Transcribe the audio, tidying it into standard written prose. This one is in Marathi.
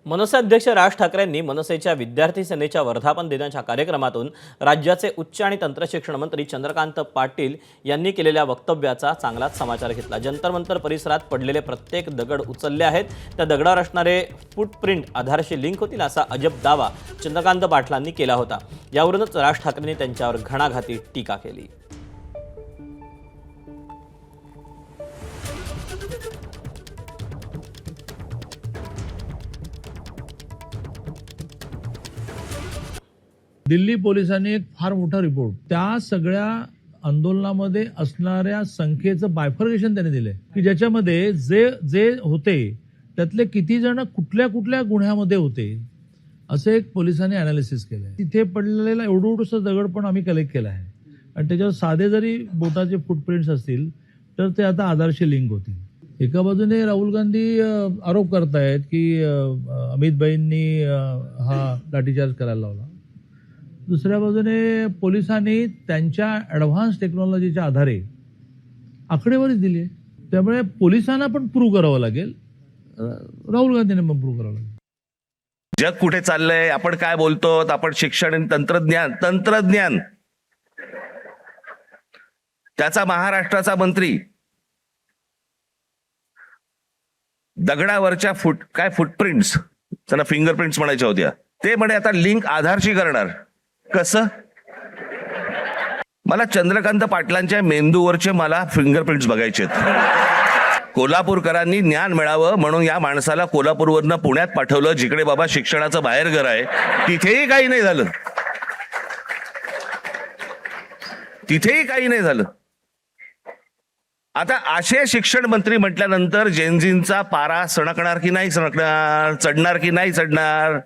मनसे अध्यक्ष राज ठाकरेंनी मनसेच्या विद्यार्थी सेनेच्या वर्धापन दिनाच्या कार्यक्रमातून राज्याचे उच्च आणि तंत्रशिक्षण मंत्री चंद्रकांत पाटील यांनी केलेल्या वक्तव्याचा चांगलाच समाचार घेतला। जंतर मंतर परिसरात पडलेले प्रत्येक दगड उचलले आहेत, त्या दगडावर असणारे फुटप्रिंट आधारशी लिंक होतील असा अजब दावा चंद्रकांत पाटलांनी केला होता। यावरूनच राज ठाकरेंनी त्यांच्यावर घणाघाती टीका केली। दिल्ली पोलिसांनी एक फार मोठा रिपोर्ट त्या सगळ्या आंदोलनामध्ये असणाऱ्या संख्येचं बायफर्गेशन त्यांनी दिलंय की ज्याच्यामध्ये जे होते त्यातले किती जण कुठल्या कुठल्या गुन्ह्यामध्ये होते असं एक पोलिसांनी अनालिसिस केलंय। तिथे पडलेला एवढूसा दगड पण आम्ही कलेक्ट केला आहे आणि त्याच्यावर साधे जरी बोटाचे फुटप्रिंट्स असतील तर ते आता आधारशी लिंक होतील। एका बाजूने राहुल गांधी आरोप करतायत की अमित भाईंनी हा लाठीचार्ज करायला लावला, दुसऱ्या बाजूने पोलिसांनी त्यांच्या ॲडव्हान्स टेक्नॉलॉजीच्या आधारे आकडेवारी दिली आहे। त्यामुळे पोलिसांना पण प्रूव्ह करावं लागेल, राहुल गांधींना पण प्रूव्ह करावं लागेल। जग कुठे चाललंय, आपण काय बोलतो, आपण शिक्षण आणि तंत्रज्ञान त्याचा महाराष्ट्राचा मंत्री दगडावरच्या फुटप्रिंट्स, त्यांना फिंगरप्रिंट्स म्हणायच्या होत्या, ते म्हणे आता लिंक आधारशी करणार। कसं? मला चंद्रकांत पाटलांच्या मेंदूवरचे मला फिंगरप्रिंट्स बघायचे आहेत। कोल्हापूरकरांनी ज्ञान मिळावं म्हणून या माणसाला कोल्हापूरवरनं पुण्यात पाठवलं, जिकडे बाबा शिक्षणाचं बाहेरघर आहे, तिथेही काही नाही झालं, तिथेही काही नाही झालं। आता असे शिक्षण मंत्री म्हटल्यानंतर जेनझींचा पारा सणकणार की नाही सणकणार, चढणार की नाही चढणार?